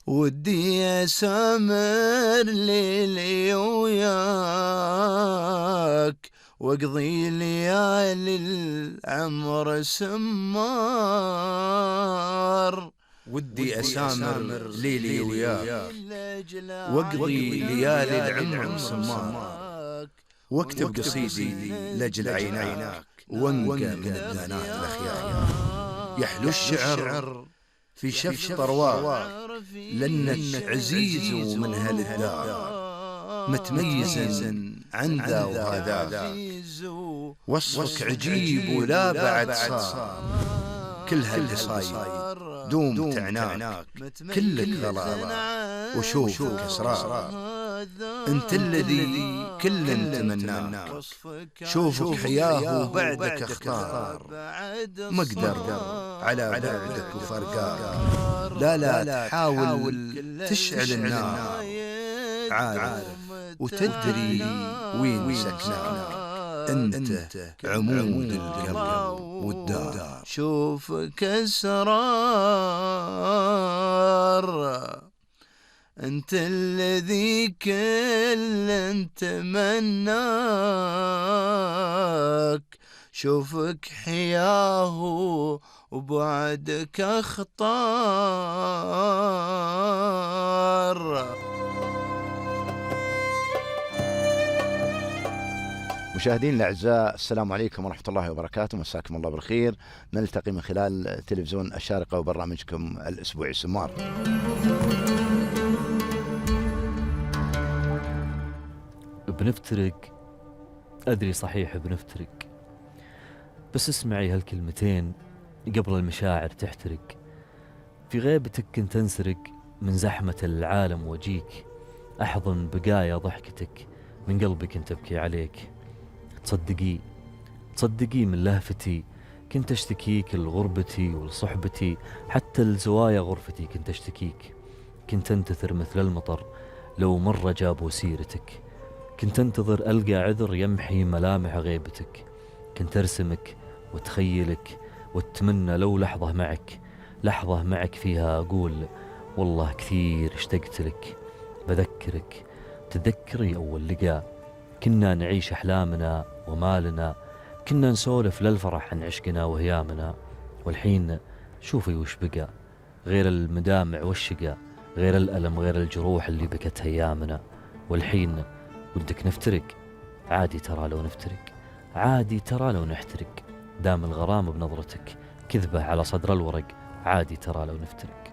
ودي أسامر ليلي وياك واقضي ليالي العمر سمار. ودي أسامر ليلي وياك واقضي ليالي العمر سمار، واكتب قصيدي لأجل عيناك وانقى من الدانات الأخيار. يحلو الشعر في شف طرواك لأنك عزيز ومن أهل الدار، متميز عن ذا وهذا، وصفك عجيب ولا بعد صار. كل هالقصايد دوم تعناك، كلك ظلال وشوفك أسرار. انت الذي كل تمناك، شوفك حياه وبعدك اختار. ما اقدر على بعدك وفرقاك، لا تحاول تشعل النار. عارف وتدري وين سكناك، انت عمود القلب والدار. شوفك أسرار، انت الذي كل تمناك. شوفك حياه وبعدك اختار. مشاهدين الأعزاء، السلام عليكم ورحمة الله وبركاته، مساكم الله بالخير. نلتقي من خلال تلفزيون الشارقة وبرنامجكم الأسبوعي سمار. بنفترق، أدري صحيح بنفترق، بس اسمعي هالكلمتين قبل المشاعر تحترق. في غيبتك كنت أنسرق من زحمة العالم وجيك، أحضن بقايا ضحكتك من قلبي كنت أبكي عليك. تصدقي من لهفتي كنت أشتكيك لغربتي ولصحبتي، حتى لزوايا غرفتي كنت أشتكيك. كنت أنتثر مثل المطر لو مرة جابوا سيرتك، كنت أنتظر ألقى عذر يمحي ملامح غيبتك. كنت أرسمك وتخيلك واتمنى لو لحظة معك فيها أقول والله كثير اشتقت لك. بذكرك تذكري أول لقاء، كنا نعيش أحلامنا ومالنا، كنا نسولف للفرح عن عشقنا وهيامنا. والحين شوفي وش بقى، غير المدامع والشقا، غير الألم، غير الجروح اللي بكت أيامنا. والحين ودك نفترق، عادي ترى لو نفترق، عادي ترى لو نحترق. دام الغرام بنظرتك كذبة على صدر الورق، عادي ترى لو نفترق.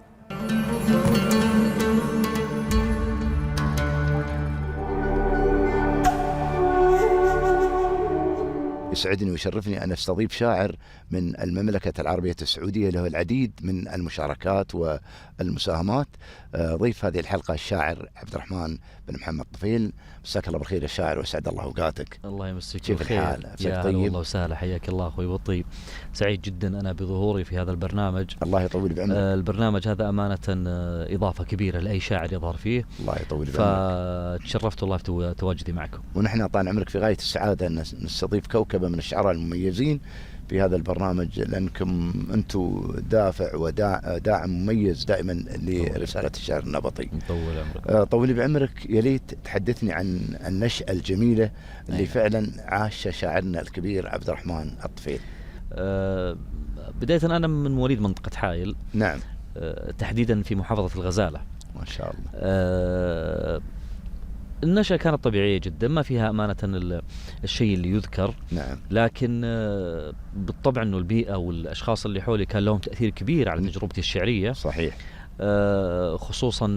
يسعدني ويشرفني أن أستضيف شاعر من المملكة العربية السعودية له العديد من المشاركات والمساهمات. ضيف هذه الحلقة الشاعر عبد الرحمن بن محمد طفيل. مساك الله بالخير يا شاعر وسعد الله أوقاتك. الله يمسك كيف الحال؟ يا طيب؟ الله وسهلا، حياك الله أخوي بالطيب. سعيد جدا أنا بظهوري في هذا البرنامج. الله يطول بعمرك. البرنامج هذا أمانة إضافة كبيرة لأي شاعر يظهر فيه. الله يطول بعمرك. فتشرفت الله في تواجدي معكم. ونحن طال عمرك في غاية السعادة أن نستضيف كوكبة من الشعراء المميزين في هذا البرنامج، لأنكم أنتم دافع وداعم مميز دائما لرسالة الشعر النبطي. طول عمرك. طولي بعمرك. يا ليت تحدثني عن النشأة الجميلة اللي فعلا عاش شاعرنا الكبير عبد الرحمن الطفيل. بداية أنا من مواليد منطقة حائل. نعم. تحديدا في محافظة الغزالة. ما شاء الله. النشأة كانت طبيعية جدا، ما فيها أمانة الشيء اللي يذكر. نعم. لكن بالطبع أنه البيئة والأشخاص اللي حولي كان لهم تأثير كبير على تجربتي الشعرية. صحيح. خصوصا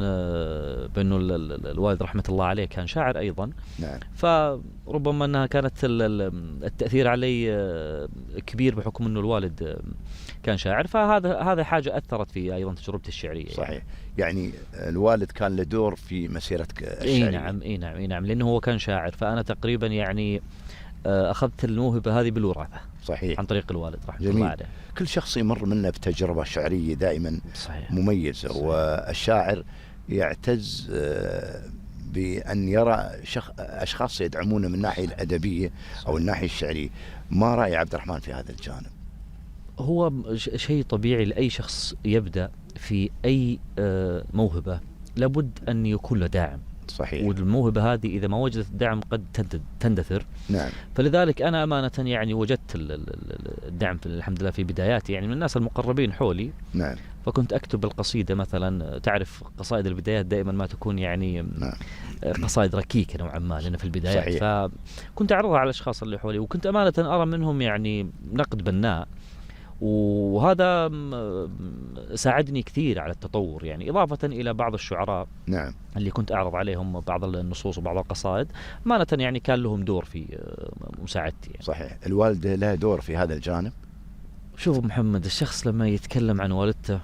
بأنه الوالد رحمة الله عليه كان شاعر أيضا. نعم. فربما أنها كانت التأثير علي كبير بحكم أنه الوالد كان شاعر، فهذا حاجة أثرت في أيضا تجربتي الشعرية. صحيح. يعني الوالد كان له دور في مسيرتك الشعرية. اي نعم لأنه هو كان شاعر، فأنا تقريبا يعني أخذت الموهبة هذه بالوراثة. صحيح. عن طريق الوالد رحمه جميل. الله عليه. كل شخص يمر منا بتجربة شعرية دائما. صحيح. مميزة. صحيح. والشاعر يعتز بأن يرى أشخاص يدعمونه من الناحية الأدبية أو الناحية الشعرية. ما رأي عبد الرحمن في هذا الجانب؟ هو شيء طبيعي لأي شخص يبدأ في أي موهبة لابد أن يكون له داعم. صحيح. والموهبة هذه إذا ما وجدت الدعم قد تندثر. نعم. فلذلك أنا أمانة يعني وجدت الدعم الحمد لله في بداياتي، يعني من الناس المقربين حولي. نعم. فكنت أكتب القصيدة مثلا، تعرف قصائد البدايات دائما ما تكون يعني نعم. قصائد ركيكة نوعا ما لأن في البدايات. صحيح. فكنت أعرضها على الأشخاص اللي حولي، وكنت أمانة أرى منهم يعني نقد بناء، وهذا ساعدني كثير على التطور، يعني إضافة إلى بعض الشعراء نعم. اللي كنت أعرض عليهم بعض النصوص وبعض القصائد، أمانة يعني كان لهم دور في مساعدتي يعني. صحيح. الوالدة لها دور في هذا الجانب؟ شوف محمد، الشخص لما يتكلم عن والدته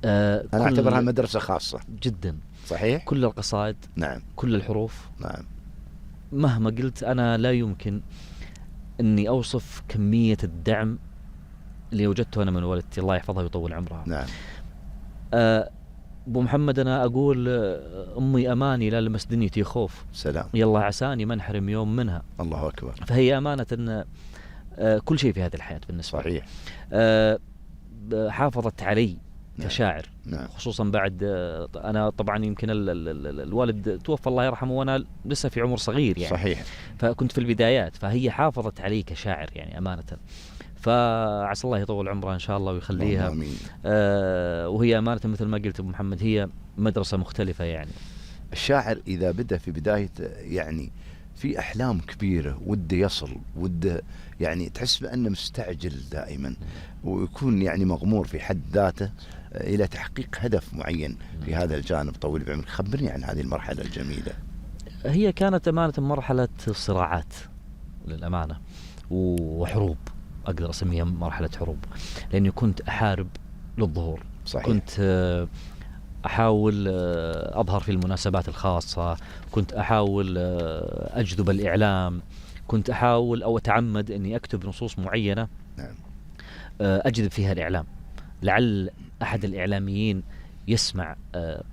أنا أعتبرها مدرسة خاصة جدا. صحيح. كل القصائد، نعم، كل الحروف، نعم، مهما قلت أنا لا يمكن أني أوصف كمية الدعم اللي وجدته أنا من والدتي الله يحفظها ويطول عمرها. نعم. أبو محمد أنا أقول أمي أماني لا لمس دنيتي خوف. سلام. يلا عساني ما انحرم يوم منها. الله أكبر. فهي أمانة أن كل شيء في هذه الحياة بالنسبة صحيح. حافظت علي كشاعر. نعم. خصوصا بعد أنا طبعا يمكن الوالد توفى الله يرحمه وأنا لسه في عمر صغير يعني. صحيح. فكنت في البدايات، فهي حافظت علي كشاعر يعني أمانة. فعسى الله يطول عمرها إن شاء الله ويخليها. آمين. وهي أمانة مثل ما قلت أبو محمد هي مدرسة مختلفة يعني. الشاعر إذا بدأ في بداية يعني في أحلام كبيرة وده يصل، وده يعني تحس بأنه مستعجل دائما، ويكون يعني مغمور في حد ذاته إلى تحقيق هدف معين في هذا الجانب. طويل بعمرك، خبرني عن هذه المرحلة الجميلة. هي كانت أمانة مرحلة صراعات للأمانة وحروب، أقدر أسميها مرحلة حروب، لأني كنت أحارب للظهور. صحيح. كنت أحاول أظهر في المناسبات الخاصة، كنت أحاول أجذب الإعلام، كنت أحاول أو أتعمد أني أكتب نصوص معينة. نعم. أجذب فيها الإعلام، لعل أحد الإعلاميين يسمع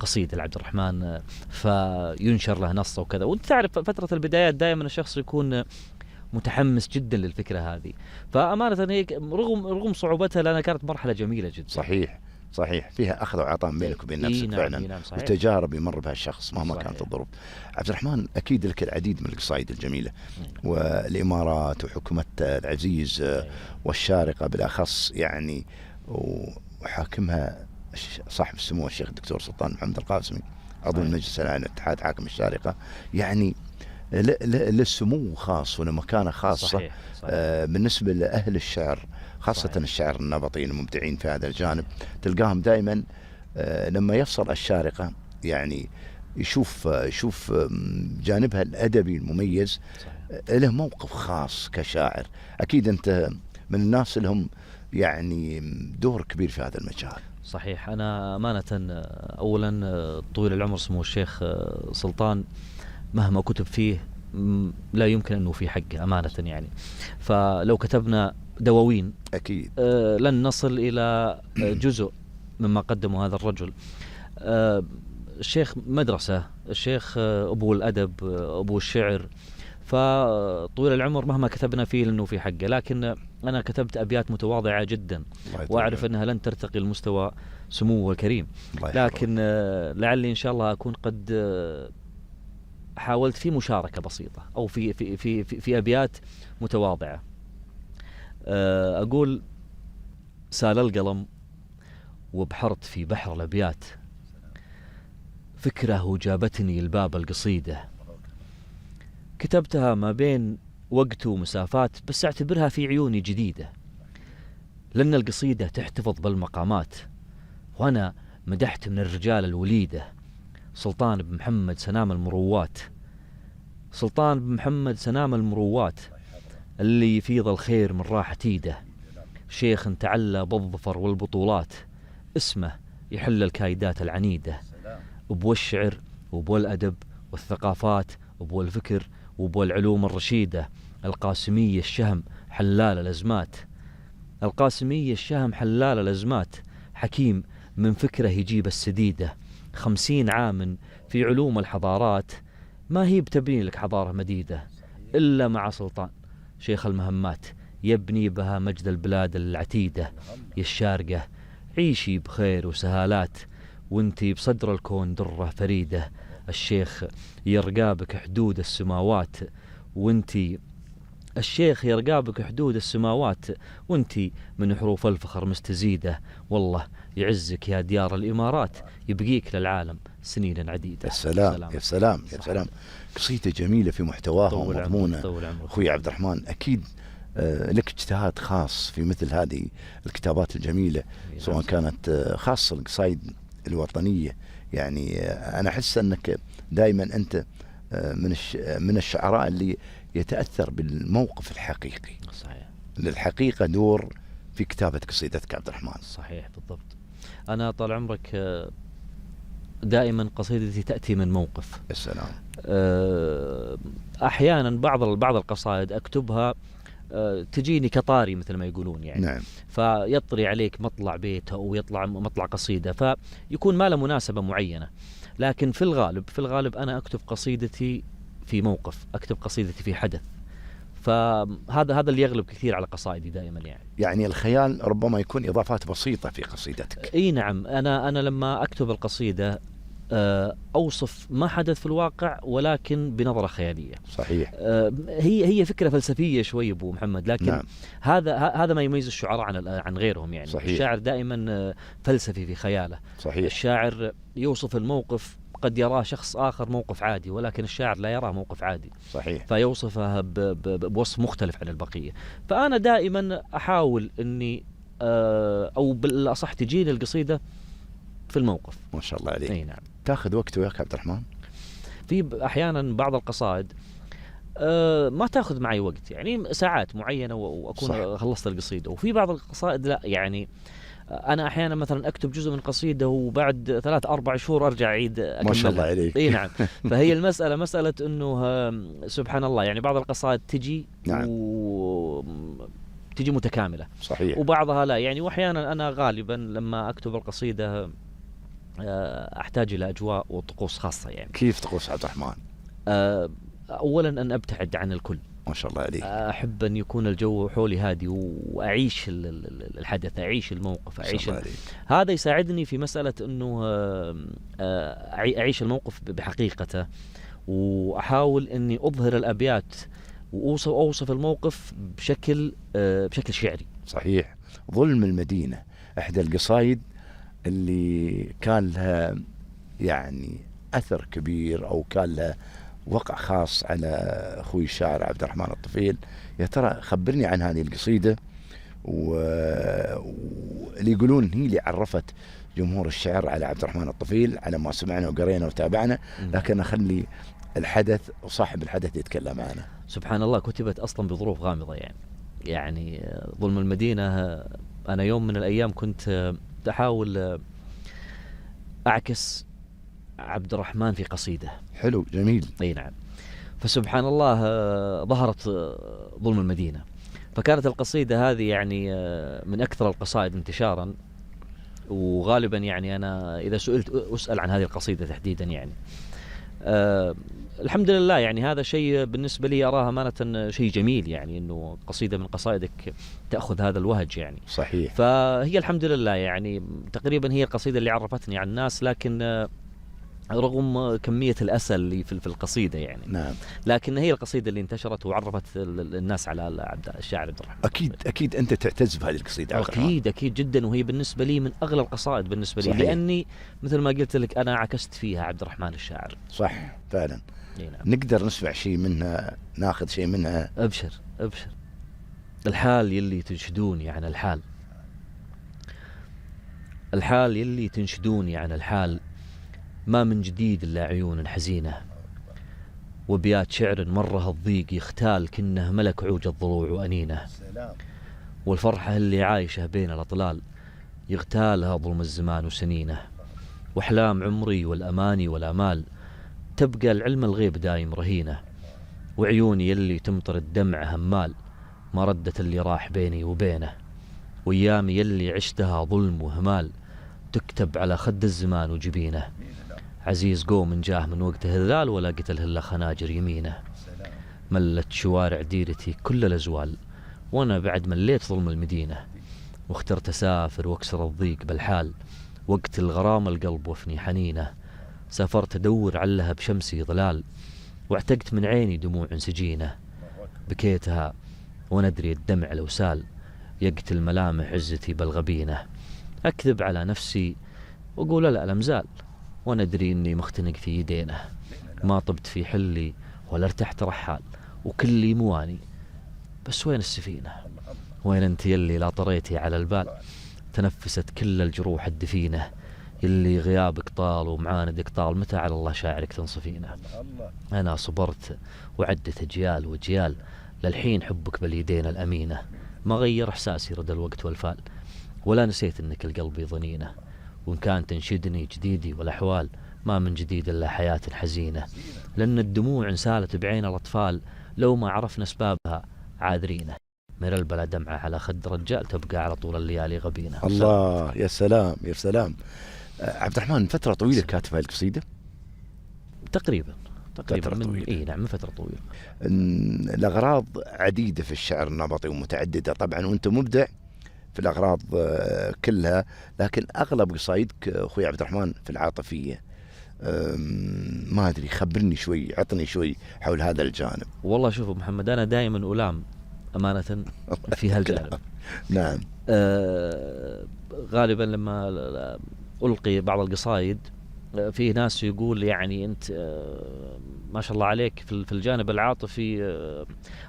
قصيدة لعبد الرحمن فينشر له نص وكذا. وانت تعرف فترة البدايات دائما الشخص يكون متحمس جدا للفكرة هذه. فأمانة هيك رغم صعوبتها لأنها كانت مرحلة جميلة جدا. صحيح. صحيح. فيها أخذ وعطاء بينك وبين نفسك فعلا. نعم. وتجارب يمر بها الشخص مهما صحيح. كانت الظروف. عبد الرحمن أكيد لك العديد من القصائد الجميلة، والإمارات وحكومة العزيز والشارقة بالأخص يعني، وحاكمها صاحب السمو الشيخ الدكتور سلطان محمد القاسمي عضو المجلس العام لاتحاد حاكم الشارقة، يعني للسمو خاص ولمكانة خاصة. صحيح. بالنسبة لأهل الشعر خاصة صحيح. الشعر النبطين المبدعين في هذا الجانب، تلقاهم دائما لما يصل الشارقة يعني يشوف جانبها الأدبي المميز. صحيح. له موقف خاص كشاعر. أكيد أنت من الناس لهم يعني دور كبير في هذا المجال. صحيح. أنا أمانة أولا طويل العمر سمو الشيخ سلطان مهما كتب فيه لا يمكن أنه في حقه أمانة يعني. فلو كتبنا دواوين أكيد لن نصل إلى جزء مما قدمه هذا الرجل. الشيخ مدرسة، الشيخ أبو الأدب، أبو الشعر. فطويل العمر مهما كتبنا فيه لأنه في حقه، لكن أنا كتبت أبيات متواضعة جدا وأعرف أنها لن ترتقي المستوى سموه الكريم، لكن لعلي إن شاء الله أكون قد حاولت في مشاركة بسيطة أو في أبيات متواضعة. أقول: سال القلم وبحرت في بحر الأبيات، فكرة جابتني الباب القصيدة، كتبتها ما بين وقت ومسافات، بس أعتبرها في عيوني جديدة، لأن القصيدة تحتفظ بالمقامات، وأنا مدحت من الرجال الوليدة سلطان بن محمد سنام المروات، سلطان بن محمد سنام المروات، اللي يفيض الخير من راحة ايده، شيخ تعلى بالظفر والبطولات، اسمه يحل الكايدات العنيدة، أبو الشعر وأبو الأدب والثقافات وأبو الفكر وأبو العلوم الرشيدة، القاسمية الشهم حلال الأزمات، القاسمية الشهم حلال الأزمات، حكيم من فكره يجيب السديدة، 50 عام في علوم الحضارات ما هي بتبني لك حضارة مديدة إلا مع سلطان شيخ المهمات يبني بها مجد البلاد العتيدة. يا الشارقة عيشي بخير وسهالات وانتي بصدر الكون درة فريدة. الشيخ يرقى بك حدود السماوات وانتي الشيخ يرقى بك حدود السماوات وانتي من حروف الفخر مستزيدة. والله يعزك يا ديار الإمارات يبقيك للعالم سنين عديدة. يا سلام يا سلام يا سلام. قصيدة جميلة في محتواها ومضمونها. أخوي عبد الرحمن أكيد لك اجتهاد خاص في مثل هذه الكتابات الجميلة، سواء كانت خاصة القصائد الوطنية. يعني أنا أحس أنك دائما أنت من الشعراء اللي يتأثر بالموقف الحقيقي. صحيح. للحقيقة دور في كتابة قصيدتك عبد الرحمن. صحيح بالضبط. أنا طال عمرك دائما قصيدتي تأتي من موقف. السلام. أحيانا بعض القصائد أكتبها تجيني كطاري مثل ما يقولون يعني. نعم. فيطري عليك مطلع بيت أو يطلع مطلع قصيدة فيكون ما له مناسبة معينة. لكن في الغالب أنا أكتب قصيدتي في موقف، أكتب قصيدتي في حدث. فهذا اللي يغلب كثير على قصائدي دائما يعني. يعني الخيال ربما يكون إضافات بسيطة في قصيدتك. اي نعم. أنا لما أكتب القصيدة أوصف ما حدث في الواقع ولكن بنظرة خيالية. صحيح. هي فكرة فلسفية شوي أبو محمد، لكن نعم. هذا ما يميز الشعراء عن غيرهم يعني. صحيح. الشاعر دائما فلسفي في خياله. صحيح. الشاعر يوصف الموقف قد يراه شخص آخر موقف عادي، ولكن الشاعر لا يراه موقف عادي. صحيح. فيوصفها بوصف مختلف عن البقية. فأنا دائما أحاول أني أو بالأصح تجيني القصيدة في الموقف. ما شاء الله عليك. أي نعم. تاخذ وقت وياك عبد الرحمن؟ في أحيانا بعض القصائد ما تأخذ معي وقت يعني ساعات معينة وأكون صح. خلصت القصيدة. وفي بعض القصائد لا يعني أنا أحيانا مثلا أكتب جزء من قصيدة وبعد 3-4 شهور أرجع أعيد أكملها. ما شاء الله عليك. إيه نعم. فهي المسألة مسألة أنه سبحان الله يعني بعض القصائد تجي نعم. تجي متكاملة. صحيح. وبعضها لا يعني. وأحيانا أنا غالبا لما أكتب القصيدة أحتاج إلى أجواء وطقوس خاصة يعني. كيف طقوس عبد الرحمن؟ أولا أن أبتعد عن الكل. ما شاء الله عليك. أحب أن يكون الجو حولي هادي وأعيش الحدث، أعيش الموقف، أعيش هذا يساعدني في مسألة أنه أعيش الموقف بحقيقته، وأحاول أني أظهر الأبيات وأوصف الموقف بشكل شعري. صحيح. ظلم المدينة إحدى القصائد اللي كان لها يعني أثر كبير أو كان لها وقع خاص على أخوي الشاعر عبد الرحمن الطفيل. يا ترى خبرني عن هذه القصيدة واللي يقولون هي اللي عرفت جمهور الشعر على عبد الرحمن الطفيل على ما سمعنا وقرينا وتابعنا، لكن أخلي الحدث وصاحب الحدث يتكلم عنه. سبحان الله كتبت أصلا بظروف غامضة يعني ظلم المدينة. أنا يوم من الأيام كنت أحاول أعكس عبد الرحمن في قصيدة. حلو جميل. أي نعم. فسبحان الله ظهرت ظلم المدينة، فكانت القصيدة هذه يعني من أكثر القصائد انتشارا. وغالبا يعني أنا إذا سئلت أسأل عن هذه القصيدة تحديدا يعني. الحمد لله يعني هذا شيء بالنسبة لي أراها أمانة شيء جميل يعني إنه قصيدة من قصائدك تأخذ هذا الوهج يعني. صحيح. فهي الحمد لله يعني تقريبا هي القصيدة اللي عرفتني عن الناس، لكن رغم كمية الأسى اللي في القصيدة يعني. نعم. لكن هي القصيدة اللي انتشرت وعرفت الناس على الشاعر عبد الرحمن. أكيد أنت تعتز بهذه القصيدة. أكيد جدا. وهي بالنسبة لي من أغلى القصائد بالنسبة لي. صحيح. لأني مثل ما قلت لك أنا عكست فيها عبد الرحمن الشاعر. صح فعلا. نعم. نقدر نسمع شيء منها، ناخذ شيء منها. أبشر. الحال يلي تنشدوني عن الحال يلي تنشدوني عن الحال، ما من جديد إلا عيون حزينة، وبيات شعر مرها الضيق يختال كنه ملك عوج الضلوع وأنينة. والفرحة اللي عايشة بين الأطلال يغتالها ظلم الزمان وسنينه، وأحلام عمري والأماني والآمال تبقى العلم الغيب دايم رهينة. وعيوني يلي تمطر الدمع همال ما ردت اللي راح بيني وبينه، وأيامي يلي عشتها ظلم وهمال تكتب على خد الزمان وجبينه. عزيز قوم جاه من وقته الذال ولا قتله إلا خناجر يمينه. ملت شوارع ديرتي كل الأزوال وأنا بعد مليت ظلم المدينة، واخترت أسافر واكسر الضيق بالحال، وقت الغرام القلب وفني حنينه. سافرت أدور علها بشمسي ظلال، واعتقت من عيني دموع سجينة. بكيتها وندري الدمع لو سال، يقتل ملامح عزتي بالغبينة. أكذب على نفسي وأقول لا لمزال، وندري إني مختنق في يدينه. ما طبت في حلي ولا ارتحت رحال، وكلي مواني بس وين السفينة؟ وين انت يلي لا طريتي على البال؟ تنفست كل الجروح الدفينة، يلي غيابك طال ومعاندك طال، متى على الله شاعرك تنصفينه؟ أنا صبرت وعدت أجيال وجيال، للحين حبك باليدين الأمينة. ما غير إحساسي رد الوقت والفال، ولا نسيت إنك القلب ضنينه. وإن كان تنشدني جديدي والأحوال، ما من جديد إلا حياة حزينة. لأن الدموع انسالت بعين الأطفال، لو ما عرفنا أسبابها عاذرينه. من البلا دمعة على خد رجال، تبقى على طول الليالي غبينة. الله، يا سلام يا سلام. عبد الرحمن، فترة طويلة كاتب هاي القصيدة؟ تقريبا فترة من طويلة. نعم، من فترة طويلة. الأغراض عديدة في الشعر النبطي ومتعددة طبعا، وأنت مبدع في الأغراض كلها، لكن أغلب قصايدك أخوي عبد الرحمن في العاطفية. ما أدري، خبرني شوي، عطني شوي حول هذا الجانب. والله شوف محمد، أنا دائما ألام أمانة في هالجانب. نعم. غالبا لما ألقي بعض القصايد، في ناس يقول يعني أنت ما شاء الله عليك في الجانب العاطفي،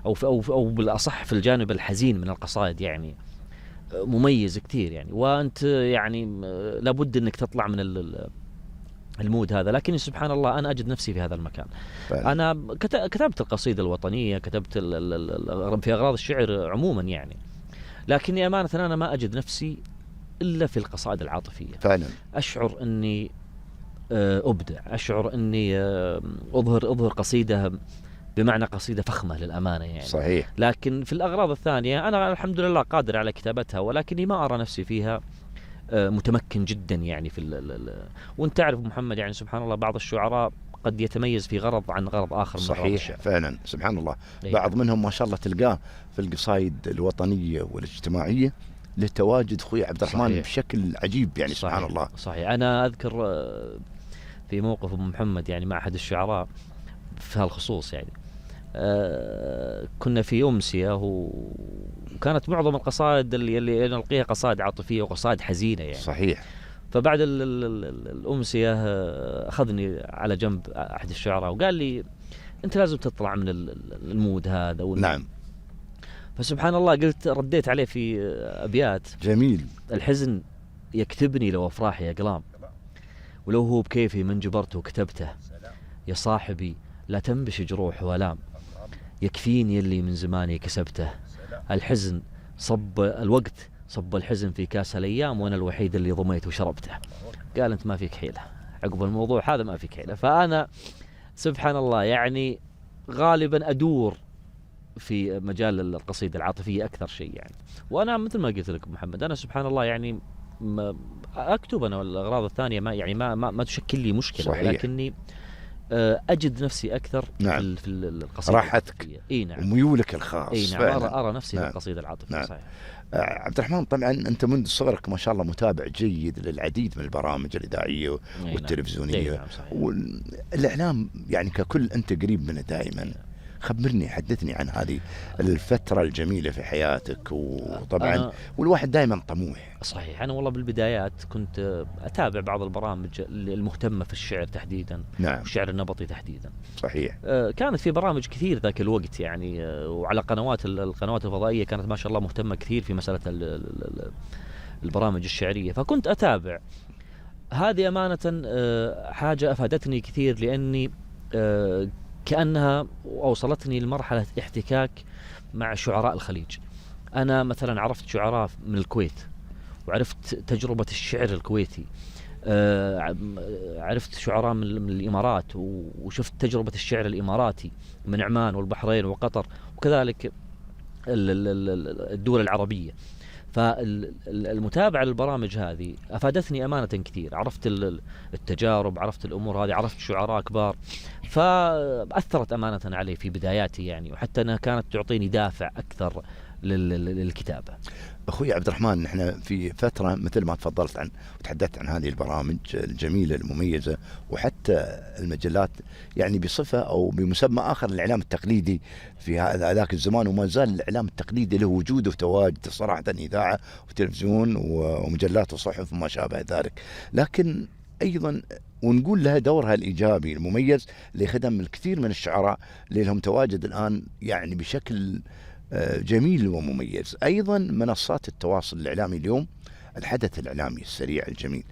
أو بالأصح في الجانب الحزين من القصائد، يعني مميز كثير يعني، وأنت يعني لابد أنك تطلع من المود هذا. لكن سبحان الله أنا أجد نفسي في هذا المكان. فعلا. أنا كتبت القصيدة الوطنية، كتبت في أغراض الشعر عموما يعني، لكني أمانة أنا ما أجد نفسي إلا في القصائد العاطفية. فعلا. أشعر أني أبدع، أشعر أني أظهر قصيدة بمعنى قصيدة فخمة للأمانة يعني. صحيح. لكن في الأغراض الثانية أنا الحمد لله قادر على كتابتها، ولكني ما أرى نفسي فيها متمكن جدا يعني وانت تعرف محمد يعني سبحان الله بعض الشعراء قد يتميز في غرض عن غرض آخر من أغراض الشعر. فعلا سبحان الله. أيه. بعض منهم ما شاء الله تلقاه في القصايد الوطنية والاجتماعية له تواجد أخوي عبد الرحمن. صحيح. بشكل عجيب يعني. صحيح. سبحان الله. صحيح. أنا أذكر في موقف محمد يعني مع أحد الشعراء في هالخصوص يعني، كنا في أمسية وكانت معظم القصائد اللي نلقيها قصائد عاطفية وقصائد حزينة يعني. صحيح. فبعد الأمسية أخذني على جنب أحد الشعراء وقال لي أنت لازم تطلع من المود هذا نعم. فسبحان الله رديت عليه في أبيات جميل. الحزن يكتبني لو أفراحي أقلام، ولو هو بكيفي من جبرته كتبته. يا صاحبي لا تنبش جروح والام، يكفيني اللي من زماني كسبته. الحزن الوقت صب الحزن في كاس الأيام، وأنا الوحيد اللي ضميت وشربته. قال أنت ما فيك حيلة عقب الموضوع هذا، ما فيك حيلة. فأنا سبحان الله يعني غالبا أدور في مجال القصيدة العاطفية أكثر شيء يعني. وأنا مثل ما قلت لك محمد، أنا سبحان الله يعني أكتب أنا والأغراض الثانية ما تشكل لي مشكلة. صحيح. ولكني أجد نفسي أكثر. نعم. في القصيدة راحتك. إيه نعم. وميولك الخاص. إيه نعم. أرى نفسي. نعم. في القصيدة العاطفية. نعم. صحيح. عبد الرحمن، طبعا أنت منذ صغرك ما شاء الله متابع جيد للعديد من البرامج الإذاعية والتلفزيونية. نعم. صحيح. والإعلام يعني ككل أنت قريب منه دائما. خبرني، حدثني عن هذه الفترة الجميلة في حياتك. وطبعا والواحد دائما طموح. صحيح. أنا والله بالبدايات كنت أتابع بعض البرامج المهتمة في الشعر تحديدا. نعم. والشعر النبطي تحديدا. صحيح. كانت في برامج كثير ذاك الوقت يعني، وعلى القنوات الفضائية كانت ما شاء الله مهتمة كثير في مسألة البرامج الشعرية، فكنت أتابع. هذه أمانة حاجة أفادتني كثير، لأني كأنها أوصلتني لمرحلة احتكاك مع شعراء الخليج. أنا مثلا عرفت شعراء من الكويت، وعرفت تجربة الشعر الكويتي، عرفت شعراء من الإمارات، وشفت تجربة الشعر الإماراتي من عمان والبحرين وقطر، وكذلك الدول العربية. فالمتابعة للبرامج هذه أفادتني أمانة كثير، عرفت التجارب، عرفت الأمور هذه، عرفت شعراء كبار، فأثرت أمانة علي في بداياتي يعني، وحتى أنها كانت تعطيني دافع أكثر للكتابة. أخوي عبد الرحمن، نحن في فترة مثل ما تفضلت عن وتحدثت عن هذه البرامج الجميلة المميزة، وحتى المجلات يعني بصفة أو بمسمى آخر الإعلام التقليدي في هذاك الزمان، وما زال الإعلام التقليدي له وجود وتواجد صراحة، إذاعة وتلفزيون ومجلات وصحف وما شابه ذلك، لكن أيضا ونقول لها دورها الإيجابي المميز لخدم الكثير من الشعراء اللي لهم تواجد الآن يعني بشكل جميل ومميز. أيضا منصات التواصل الإعلامي اليوم، الحدث الإعلامي السريع الجميل،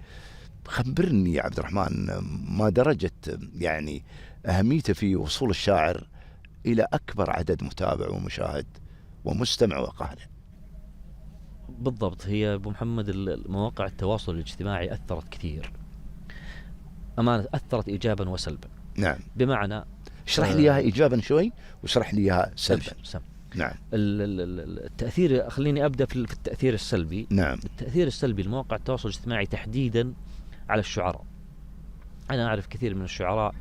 خبرني يا عبد الرحمن ما درجة يعني أهميته في وصول الشاعر إلى أكبر عدد متابع ومشاهد ومستمع وقارئ. بالضبط، هي أبو محمد مواقع التواصل الاجتماعي أثرت كثير أمانة، أثرت إيجابا وسلبا. نعم. بمعنى اشرح لي إياها إيجابا شوي واشرح لي إياها سلبا. نعم. التأثير، خليني أبدأ في التأثير السلبي. نعم. التأثير السلبي لمواقع التواصل الاجتماعي تحديدا على الشعراء. أنا أعرف كثير من الشعراء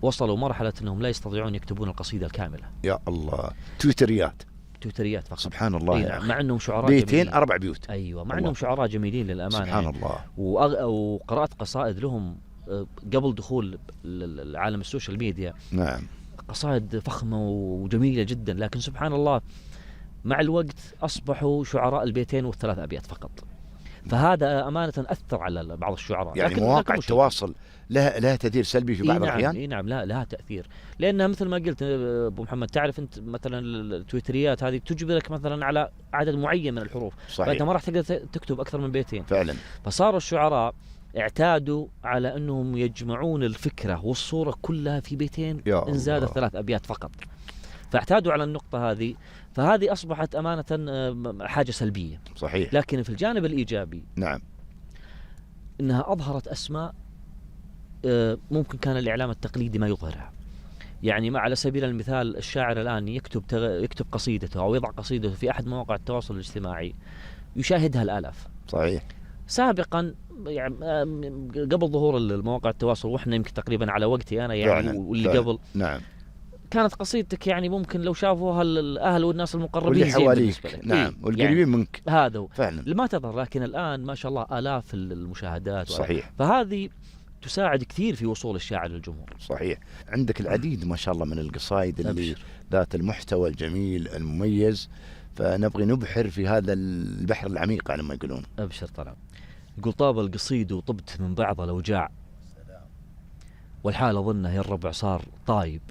وصلوا مرحلة أنهم لا يستطيعون يكتبون القصيدة الكاملة. يا الله، تويتريات فقط. سبحان الله يا أخي. مع أنهم شعراء بيتين جميلين. 4 بيوت. أيوة، مع أنهم شعراء جميلين للأمانة سبحان يعني. الله. وقرأت قصائد لهم قبل دخول العالم السوشيال ميديا. نعم. قصائد فخمة وجميلة جدا، لكن سبحان الله مع الوقت أصبحوا شعراء البيتين والثلاث أبيات فقط. فهذا أمانة أثر على بعض الشعراء. يعني مواقع التواصل لها تأثير سلبي في بعض الأحيان. نعم، لها تأثير، لأنها مثل ما قلت أبو محمد، تعرف أنت مثلا التويتريات هذه تجبرك مثلا على عدد معين من الحروف. صحيح. فأنت ما راح تقدر تكتب أكثر من بيتين فعلا. فصاروا الشعراء اعتادوا على أنهم يجمعون الفكرة والصورة كلها في بيتين إن زاد 3 أبيات فقط، فاعتادوا على النقطة هذه، فهذه أصبحت أمانة حاجة سلبية. صحيح. لكن في الجانب الإيجابي نعم، إنها أظهرت أسماء ممكن كان الإعلام التقليدي ما يظهرها. يعني على سبيل المثال الشاعر الآن يكتب قصيدته أو يضع قصيدته في أحد مواقع التواصل الاجتماعي يشاهدها الآلاف. صحيح. سابقا يعني قبل ظهور المواقع التواصل، وإحنا يمكن تقريبا على وقتي أنا يعني واللي قبل، نعم، كانت قصيدتك يعني ممكن لو شافوها الأهل والناس المقربين واللي حواليك. نعم، والقريبين يعني منك، هذا هو فعلا ما تظهر. لكن الآن ما شاء الله آلاف المشاهدات. صحيح. فهذه تساعد كثير في وصول الشاعر للجمهور. صحيح. عندك العديد ما شاء الله من القصائد اللي ذات المحتوى الجميل المميز، فنبغي نبحر في هذا البحر العميق على ما يقولون. أبشر طلع. يقول: طاب القصيد وطبت من بعض الأوجاع، والحال أظنه يا الربع صار طايب،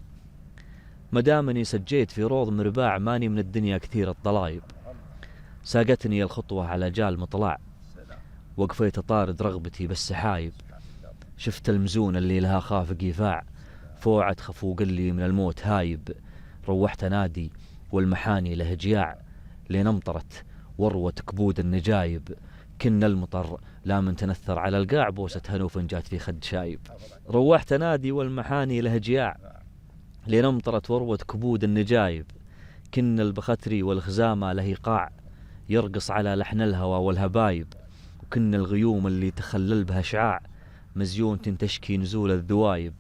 مدامني سجيت في روض مرباع، ماني من الدنيا كثير الطلايب، ساقتني الخطوة على جال مطلع، وقفيت طارد رغبتي بالسحايب، شفت المزون اللي لها خافق يفاع، فوعد خفوق اللي من الموت هايب، روحت نادي والمحاني له جياع، لين امطرت وروة كبود النجايب، كن المطر لا من تنثر على القاع، بوسة هنوف جات في خد شايب، روحت نادي والمحاني له جياع، لين امطرت وروة كبود النجايب، كن البختري والخزامة له قاع، يرقص على لحن الهوى والهبايب، وكن الغيوم اللي تخلل بها شعاع، مزيون تشكي نزول الذوايب،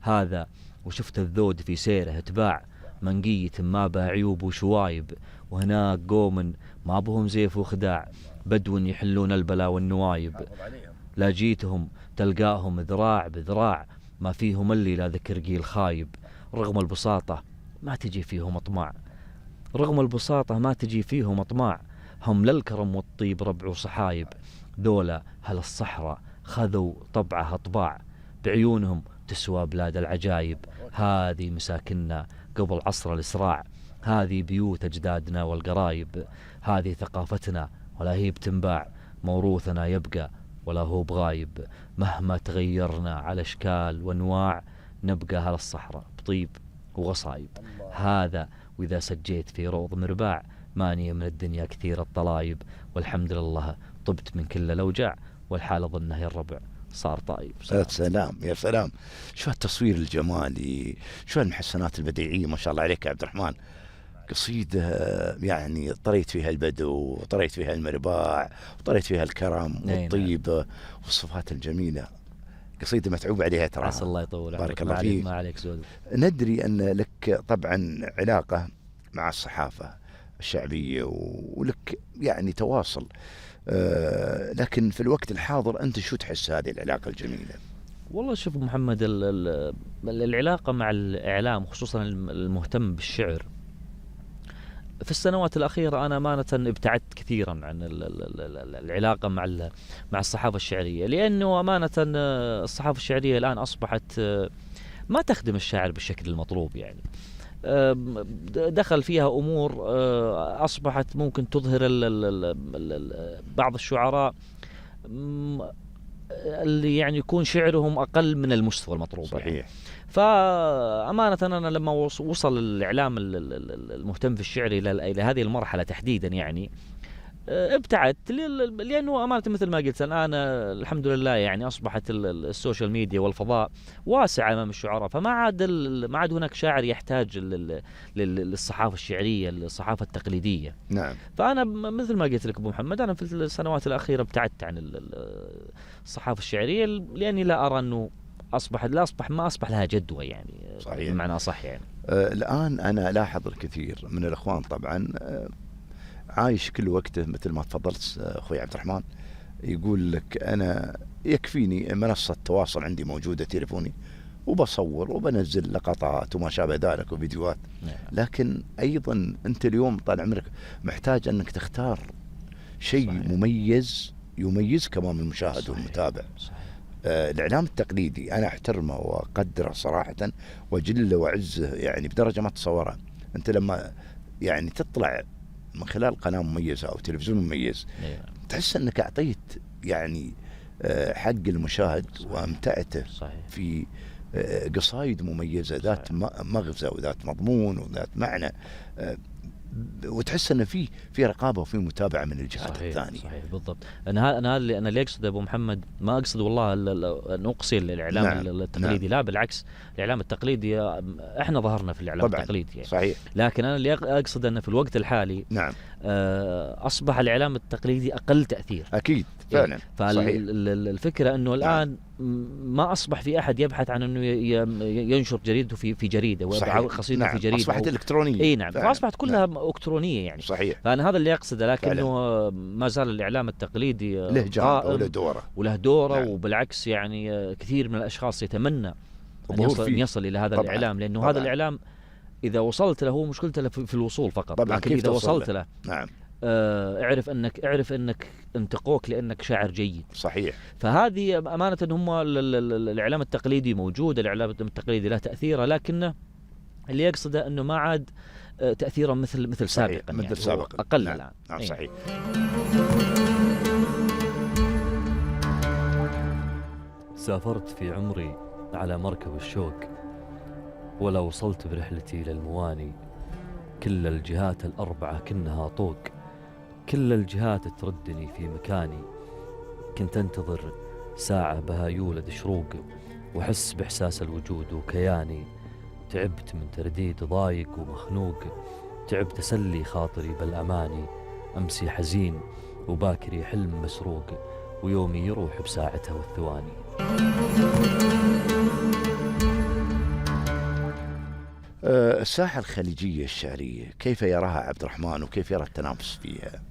هذا وشفت الذود في سيره تباع، منقية ما بها عيوب وشوايب، وهناك قوم ما بهم زيف وخداع، بدو يحلون البلا والنوايب، لا جيتهم تلقاهم ذراع بذراع، ما فيهم اللي لا ذكر قيل خايب، رغم البساطة ما تجي فيهم أطماع، رغم البساطة ما تجي فيهم أطماع، هم للكرم والطيب ربع وصحايب، ذولا هل الصحراء خذوا طبعها طباع، بعيونهم تسوى بلاد العجايب، هذه مساكننا قبل عصر الإسراع، هذه بيوت أجدادنا والقرايب، هذه ثقافتنا ولا هي بتنباع، موروثنا يبقى ولا هو بغايب، مهما تغيرنا على أشكال وانواع، نبقى على الصحراء بطيب وغصايب، هذا وإذا سجيت في روض مرباع، ماني من الدنيا كثير الطلايب، والحمد لله طبت من كل الأوجاع، والحال أظنه يا الربع صار طايب. يا سلام يا سلام، شو التصوير الجمالي، شو المحسنات البديعية، ما شاء الله عليك يا عبد الرحمن. قصيدة يعني طريت فيها البدو، وطريت فيها المرباع، وطريت فيها الكرم والطيبة والصفات الجميلة. قصيدة متعوب عليها ترى. عسى الله يطول بارك الله فيك. ما عليك سؤال. ندري أن لك طبعا علاقة مع الصحافة الشعبية، ولك يعني تواصل، لكن في الوقت الحاضر أنت شو تحس هذه العلاقة الجميلة؟ والله شوف محمد، العلاقة مع الإعلام خصوصا المهتم بالشعر في السنوات الأخيرة أنا أمانة ابتعدت كثيرا عن العلاقة مع الصحافة الشعرية، لأنه أمانة الصحافة الشعرية الآن أصبحت ما تخدم الشاعر بالشكل المطلوب. يعني دخل فيها أمور أصبحت ممكن تظهر بعض الشعراء اللي يعني يكون شعرهم أقل من المستوى المطلوب. صحيح. يعني فأمانة أنا لما وصل الإعلام المهتم في الشعر إلى هذه المرحلة تحديدا يعني ابتعدت، لأنه أمانة مثل ما قلت الآن الحمد لله يعني أصبحت السوشيال ميديا والفضاء واسع أمام الشعراء، فما عاد هناك شاعر يحتاج للصحافة الشعرية، الصحافة التقليدية. نعم. فأنا مثل ما قلت لك أبو محمد، أنا في السنوات الأخيرة ابتعدت عن الصحافة الشعرية، لأني لا أرى أنه ما أصبح لها جدوى يعني. صحيح. بمعنى صح يعني. الآن أنا لاحظ الكثير من الإخوان طبعا عايش كل وقته مثل ما تفضلت أخوي عبد الرحمن، يقول لك أنا يكفيني منصة تواصل عندي موجودة تليفوني، وبصور وبنزل لقطات وما شابه ذلك وفيديوهات. لكن أيضا أنت اليوم طال عمرك محتاج أنك تختار شيء مميز يميزك أمام المشاهد والمتابع. الإعلام التقليدي أنا أحترمه وأقدره صراحة وأجله وأعزه يعني بدرجة ما تتصورها. أنت لما يعني تطلع من خلال قناة مميزة أو تلفزيون مميز تحس أنك أعطيت يعني حق المشاهد وأمتعته في قصايد مميزة ذات مغزى وذات مضمون وذات معنى، وتحس ان في رقابه وفي متابعه من الجهات الثانيه. صحيح بالضبط. انا اللي اقصد ابو محمد، ما اقصد والله ان اقصي الاعلام التقليدي. لا بالعكس، الاعلام التقليدي احنا ظهرنا في الاعلام التقليدي يعني. صحيح. لكن انا اللي اقصد ان في الوقت الحالي نعم اصبح الاعلام التقليدي اقل تاثير. اكيد فعلا. فالفكره انه الان ما اصبح في احد يبحث عن انه ينشر جريدته في جريده وقصيده في جريده. اصبحت الكترونيه. اي نعم، فاصبحت كلها الكترونيه يعني. صحيح. فانا هذا اللي اقصده، لكنه ما زال الاعلام التقليدي له جانب وله دوره وبالعكس يعني كثير من الاشخاص يتمنى ان يصل الى هذا الاعلام، لانه طبعاً. هذا الاعلام اذا وصلت له، هو مشكلته له في الوصول فقط. طبعاً. لكن اذا وصلت له نعم اعرف انك انتقوك لانك شاعر جيد. صحيح. فهذه امانه هم الاعلام التقليدي موجود، الاعلام التقليدي له تاثيره، لكنه اللي يقصده انه ما عاد تاثيره مثل سابقا، مثل يعني سابقا اقل. نعم. الان نعم صحيح. سافرت في عمري على مركب الشوق، ولا وصلت برحلتي للمواني، كل الجهات الأربعة كنها طوق، كل الجهات تردني في مكاني، كنت أنتظر ساعة بها يولد شروق، وحس بإحساس الوجود وكياني، تعبت من ترديد ضايق ومخنوق، تعبت أسلي خاطري بالأماني، أمسي حزين وباكري حلم مسروق، ويومي يروح بساعتها والثواني. الساحة الخليجية الشعرية كيف يراها عبد الرحمن، وكيف يرى التنافس فيها؟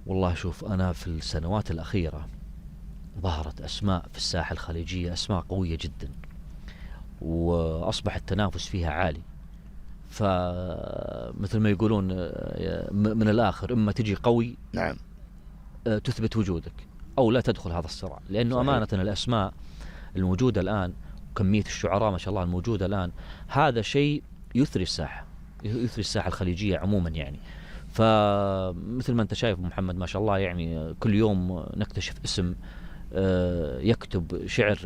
والله شوف، أنا في السنوات الأخيرة ظهرت أسماء في الساحة الخليجية، أسماء قوية جدا، وأصبح التنافس فيها عالي. فمثل ما يقولون من الآخر، إما تجي قوي نعم تثبت وجودك، أو لا تدخل هذا الصراع. لأنه صحيح. أمانة الأسماء الموجودة الآن وكمية الشعراء ما شاء الله الموجودة الآن، هذا شيء يثري الساحة الخليجية عموما يعني. فمثل ما أنت شايف محمد ما شاء الله، يعني كل يوم نكتشف اسم يكتب شعر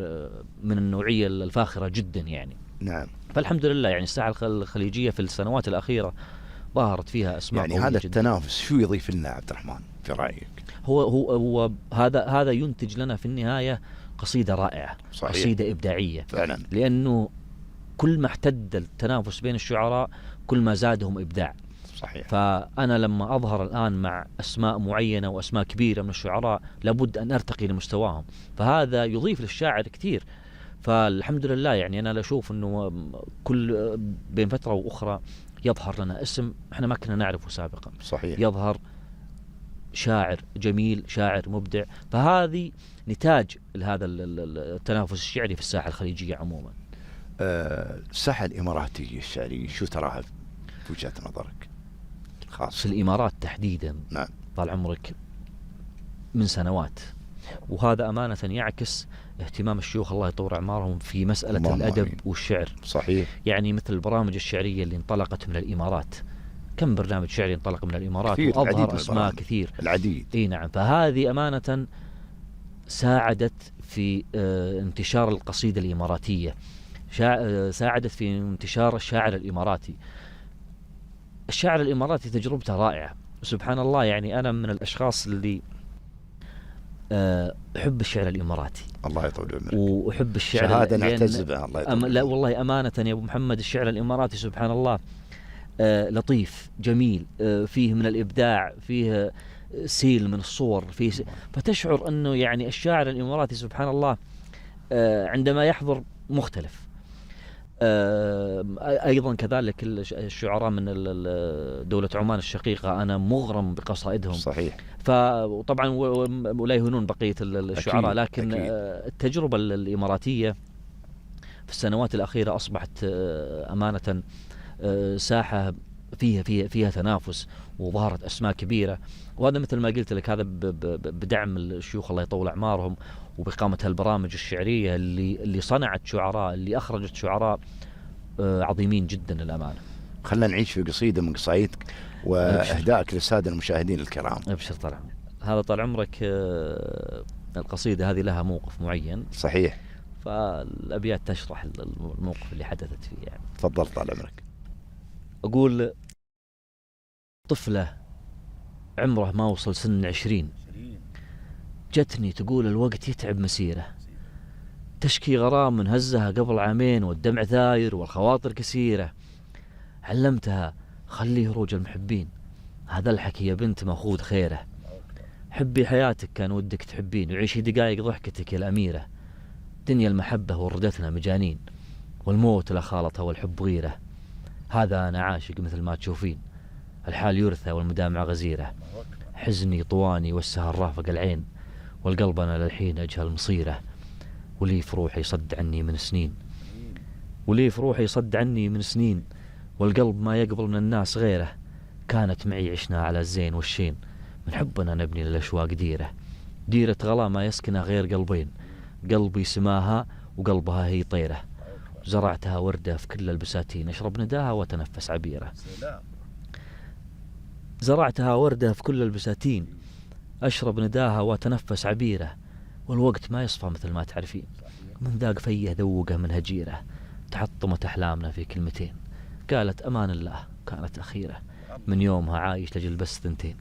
من النوعية الفاخرة جدا يعني. نعم. فالحمد لله يعني الساحة الخليجية في السنوات الأخيرة ظهرت فيها أسماء يعني هذا جداً. التنافس شو يضيف لنا عبد الرحمن في رأيك؟ هو هذا ينتج لنا في النهاية قصيدة رائعة. صحيح. قصيدة إبداعية فعلا. لأنه كل ما احتد التنافس بين الشعراء كل ما زادهم إبداع. صحيح. فأنا لما أظهر الآن مع أسماء معينة وأسماء كبيرة من الشعراء لابد أن أرتقي لمستواهم، فهذا يضيف للشاعر كثير. فالحمد لله يعني أنا أشوف أنه كل بين فترة وأخرى يظهر لنا اسم إحنا ما كنا نعرفه سابقا. صحيح. يظهر شاعر جميل، شاعر مبدع، فهذه نتاج هذا التنافس الشعري في الساحة الخليجية عموما. الساحة الإماراتية الشعرية شو تراها في وجهة نظرك خاصة؟ في الإمارات تحديدا نعم طال عمرك من سنوات، وهذا أمانة يعكس اهتمام الشيوخ الله يطول أعمارهم في مسألة الأدب أمين. والشعر. صحيح. يعني مثل البرامج الشعرية اللي انطلقت من الإمارات، كم برنامج شعري انطلق من الإمارات وأظهر أسماء كثير العديد. اي نعم. فهذه أمانة ساعدت في انتشار القصيدة الإماراتية، ساعدت في انتشار الشاعر الإماراتي. الشاعر الإماراتي تجربته رائعة سبحان الله. يعني أنا من الأشخاص اللي أحب الشعر الإماراتي. الله يطول عمرك. وأحب الشعر شهادة نعتز بها. الله يطول لا والله أمانة يا أبو محمد الشعر الإماراتي سبحان الله لطيف جميل، فيه من الإبداع، فيه سيل من الصور، فيه فتشعر أنه يعني الشاعر الإماراتي سبحان الله عندما يحضر مختلف. أيضا كذلك الشعراء من دولة عمان الشقيقة أنا مغرم بقصائدهم. صحيح. فطبعا ولا يهونون بقية الشعراء، لكن أكيد. التجربة الإماراتية في السنوات الأخيرة أصبحت أمانة ساحة فيها تنافس، وظهرت أسماء كبيرة، وهذا مثل ما قلت لك هذا بدعم الشيوخ الله يطول أعمارهم، وبقامة هالبرامج الشعرية اللي صنعت شعراء، اللي أخرجت شعراء عظيمين جدا للأمانة. خلنا نعيش في قصيدة من قصايدك وإهدائك للسادة المشاهدين الكرام. أبشر طال عمرك. هذا طال عمرك القصيدة هذه لها موقف معين. صحيح. فالأبيات تشرح الموقف اللي حدثت فيه يعني. تفضل طال عمرك. أقول طفلة عمره ما وصل سن 20 جتني تقول الوقت يتعب مسيره، تشكي غرام من هزها قبل عامين والدمع ثاير والخواطر كثيرة. علمتها خلي هروج المحبين، هذا الحكي يا بنت مأخوذ خيره. حبي حياتك كان ودك تحبين، وعيشي دقايق ضحكتك يا الأميرة. دنيا المحبة وردتنا مجانين، والموت لا خالطها والحب غيره. هذا أنا عاشق مثل ما تشوفين، الحال يرثى والمدامع غزيرة. حزني طواني والسهر رافق العين، والقلب أنا للحين أجهل مصيره. ولي في روحي صد عني من سنين، ولي في روحي صد عني من سنين، والقلب ما يقبل من الناس غيره. كانت معي عشنا على الزين والشين، من حبنا نبني للأشواق ديره. ديرة غلا ما يسكنها غير قلبين، قلبي سماها وقلبها هي طيره. زرعتها وردة في كل البساتين، أشرب نداها وتنفس عبيره. زرعتها وردة في كل البساتين، أشرب نداها وتنفس عبيره. والوقت ما يصفى مثل ما تعرفين، من ذاق فيه ذوقه من هجيره. تحطمت أحلامنا في كلمتين، قالت أمان الله كانت أخيرة. من يومها عايش لجل بس ثنتين،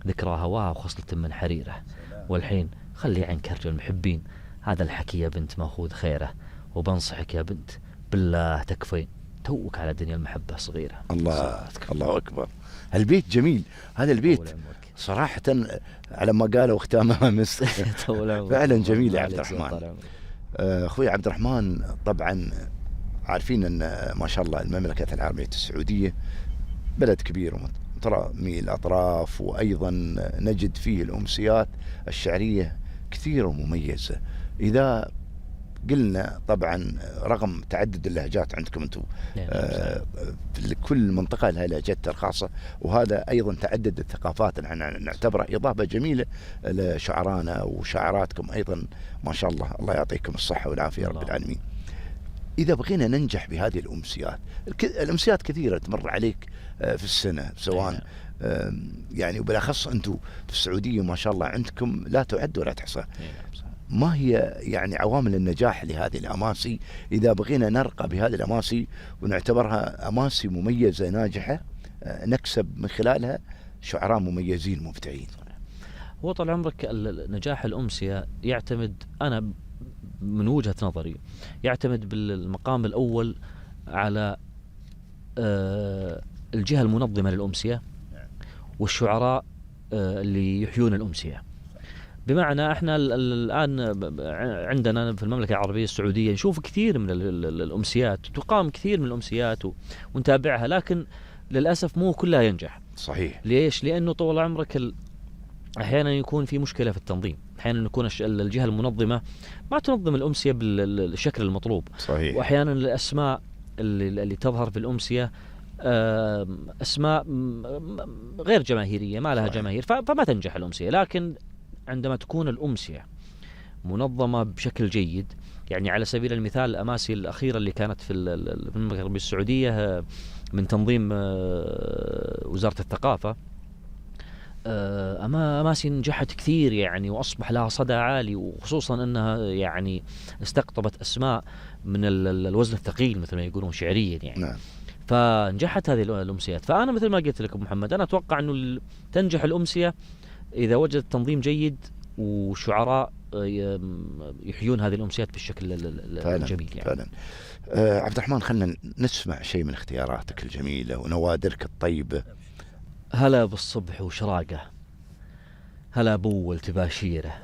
ذكرى هواها وخصلة من حريره. والحين خلي عنك هرج المحبين، هذا الحكي يا بنت مأخوذ خيره. وبنصحك يا بنت بالله تكفين، توك على دنيا المحبة صغيرة. الله أكبر. البيت جميل، هذا البيت صراحة على ما قالوا ختامها مسك. فعلا جميل يا عبد الرحمن. أخوي عبد الرحمن، طبعا عارفين أن ما شاء الله المملكة العربية السعودية بلد كبير ومترامي الأطراف، وأيضا نجد فيه الأمسيات الشعرية كثيرة ومميزة. إذا قلنا طبعا رغم تعدد اللهجات عندكم انتم، كل منطقة لها لهجتها الخاصة، وهذا أيضا تعدد الثقافات نعتبره إضافة جميلة لشعرانا وشاعراتكم أيضا ما شاء الله. الله يعطيكم الصحة والعافية يا رب العالمين. إذا بغينا ننجح بهذه الأمسيات كثيرة تمر عليك في السنة، سواء يعني وبالأخص أنتم في السعودية ما شاء الله عندكم لا تعد ولا تحصى. ما هي يعني عوامل النجاح لهذه الأماسي إذا بغينا نرقى بهذه الأماسي ونعتبرها أماسي مميزة ناجحة نكسب من خلالها شعراء مميزين مبدعين؟ هو طال عمرك نجاح الأمسية يعتمد، أنا من وجهة نظري يعتمد بالمقام الأول على الجهة المنظمة للأمسية والشعراء اللي يحيون الأمسية. بمعنى احنا الآن عندنا في المملكة العربية السعودية نشوف كثير من الأمسيات، تقام كثير من الأمسيات ونتابعها، لكن للأسف مو كلها ينجح. صحيح. ليش؟ لأنه طول عمرك أحيانا يكون في مشكلة في التنظيم، أحيانا يكون الجهة المنظمة ما تنظم الأمسية بالشكل المطلوب. صحيح. وأحيانا الأسماء اللي تظهر في الأمسية أسماء غير جماهيرية، ما لها جماهير، فما تنجح الأمسية. لكن عندما تكون الأمسية منظمة بشكل جيد، يعني على سبيل المثال الأماسي الأخيرة اللي كانت في المملكة العربية السعودية من تنظيم وزارة الثقافة، أماسي نجحت كثير يعني، وأصبح لها صدى عالي، وخصوصا أنها يعني استقطبت أسماء من الوزن الثقيل مثل ما يقولون شعريا يعني. نعم. فنجحت هذه الأمسيات. فأنا مثل ما قلت لكم محمد، أنا أتوقع أنه تنجح الأمسية إذا وجدت تنظيم جيد وشعراء يحيون هذه الأمسيات بالشكل الجميل يعني. فعلا. عبد الرحمن، خلنا نسمع شيء من اختياراتك الجميلة ونوادرك الطيبة. هلا بالصبح وشراقه، هلا بول تباشيره،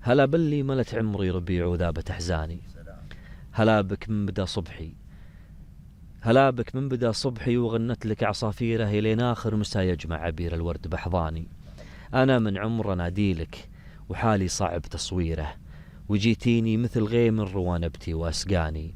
هلا باللي ملت عمري ربيع وذابت أحزاني، هلا بك من بدا صبحي، هلا بك من بدا صبحي وغنت لك عصافيره إلين آخر مسا يجمع عبير الورد بحضاني. أنا من عمر أناديلك وحالي صعب تصويره، وجيتيني مثل غيم روانبتي وأسقاني.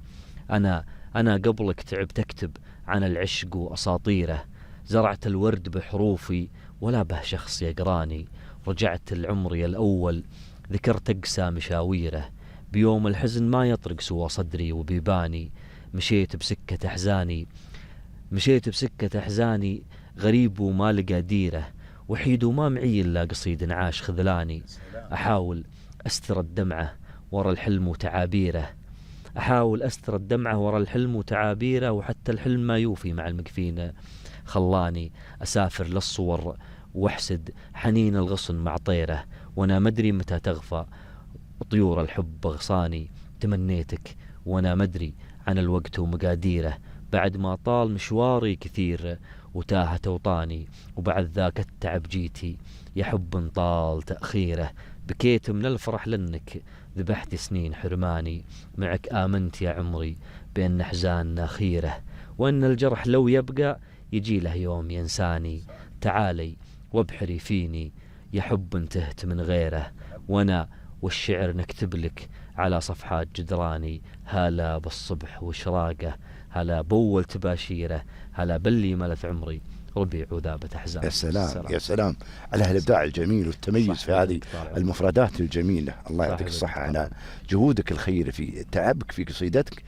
أنا قبلك تعبت أكتب عن العشق وأساطيره، زرعت الورد بحروفي ولا به شخص يقراني. رجعت العمري الأول ذكرت أقسى مشاويره، بيوم الحزن ما يطرق سوى صدري وبيباني. مشيت بسكة أحزاني، مشيت بسكة أحزاني، غريب وما لقى ديره، وحيد وما معي إلا قصيد عاش خذلاني. أحاول أستر الدمعة ورا الحلم وتعابيره، أحاول أستر الدمعة ورا الحلم وتعابيره، وحتى الحلم ما يوفي مع المكفين خلاني. أسافر للصور واحسد حنين الغصن مع طيره، وانا مدري متى تغفى طيور الحب غصاني. تمنيتك وانا مدري عن الوقت ومقاديره، بعد ما طال مشواري كثير وتاهت اوطاني. وبعد ذاك التعب جيتي يا حب طال تأخيره، بكيت من الفرح لأنك ذبحت سنين حرماني. معك آمنت يا عمري بأن أحزاننا خيره، وأن الجرح لو يبقى يجي له يوم ينساني. تعالي وابحري فيني يا حب انتهت من غيره، وانا والشعر نكتب لك على صفحات جدراني. هلا بالصبح وشراقه، هلا بول تباشيره، هلا باللي ملت عمري ربيع وذابة أحزان. يا سلام يا سلام على هالإبداع الجميل والتميز في هذه المفردات الجميلة. الله يعطيك الصحة على جهودك الخيرة في تعبك في قصيدتك،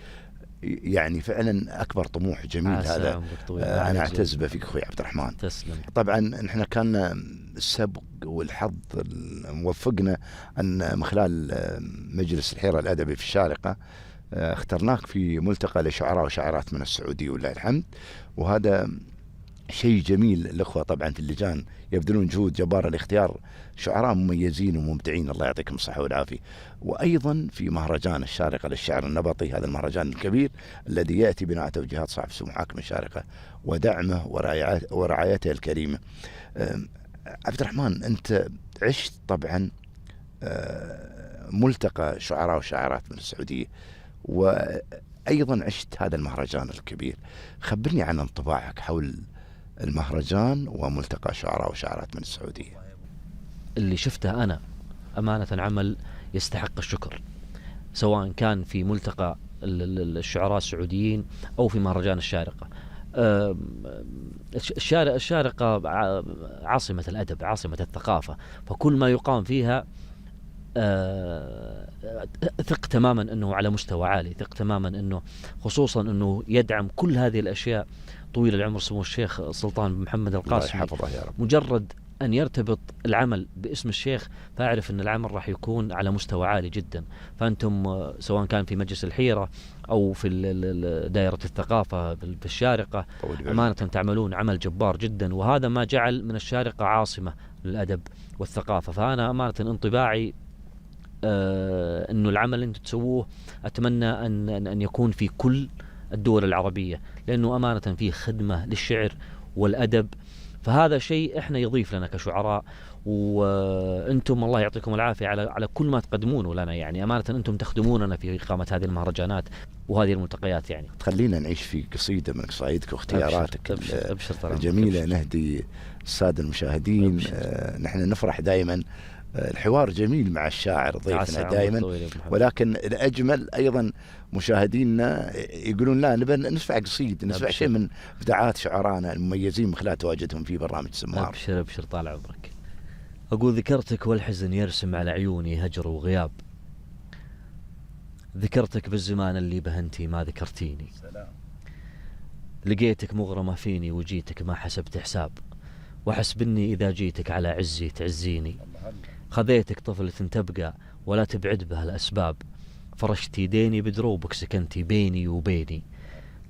يعني فعلا أكبر طموح جميل هذا. أنا أعتز به فيك أخوي عبد الرحمن. تسلم. طبعا نحن كان السبق والحظ موفقنا أن من خلال مجلس الحيرة الأدبي في الشارقة اخترناك في ملتقى لشعراء وشاعرات من السعودية ولله الحمد، وهذا شيء جميل. الأخوة طبعا في اللجان يبذلون جهود جبارة لاختيار شعراء مميزين ومبدعين، الله يعطيكم الصحة والعافية. وأيضا في مهرجان الشارقة للشعر النبطي، هذا المهرجان الكبير الذي يأتي بناء توجيهات صاحب سمو حاكم الشارقة ودعمه ورعايته الكريمة. عبد الرحمن، أنت عشت طبعا ملتقى شعراء وشاعرات من السعودية، وأيضا عشت هذا المهرجان الكبير. خبرني عن انطباعك حول المهرجان وملتقى شعراء وشاعرات من السعودية. اللي شفته أنا أمانة عمل يستحق الشكر، سواء كان في ملتقى الشعراء السعوديين أو في مهرجان الشارقة. الشارقة عاصمة الأدب، عاصمة الثقافة، فكل ما يقام فيها ثق تماما أنه على مستوى عالي، ثق تماما أنه خصوصا أنه يدعم كل هذه الأشياء طويل العمر سمو الشيخ سلطان بن محمد القاسمي. مجرد أن يرتبط العمل باسم الشيخ فأعرف أن العمل راح يكون على مستوى عالي جدا. فأنتم سواء كان في مجلس الحيرة أو في دائرة الثقافة في الشارقة أمانة تعملون عمل جبار جدا، وهذا ما جعل من الشارقة عاصمة للأدب والثقافة. فأنا أمانة انطباعي أنه العمل اللي أنتم تسووه أتمنى أن يكون في كل الدول العربية، لأنه أمانة فيه خدمة للشعر والأدب، فهذا شيء إحنا يضيف لنا كشعراء. وأنتم الله يعطيكم العافية على كل ما تقدمونه لنا، يعني أمانة أنتم تخدموننا في إقامة هذه المهرجانات وهذه الملتقيات. يعني خلينا نعيش في قصيدة من قصائدك واختياراتك أبشر الجميلة، أبشر. نهدي السادة المشاهدين. نحن نفرح دائما، الحوار جميل مع الشاعر ضيفنا دائما، ولكن الأجمل أيضا مشاهدينا يقولون لا نبي نسمع قصيد، نسمع شيء من إبداعات شعرائنا المميزين من خلال تواجدهم في برنامج سمار. أبشر أبشر طال عمرك. أقول ذكرتك والحزن يرسم على عيوني هجر وغياب، ذكرتك بالزمان اللي بهنتي ما ذكرتيني، لقيتك مغرمة فيني وجيتك ما حسبت حساب، وحسبني إذا جيتك على عزي تعزيني، خذيتك طفلة تبقى ولا تبعد بها الأسباب، فرشتي ديني بدروبك سكنتي بيني وبيني،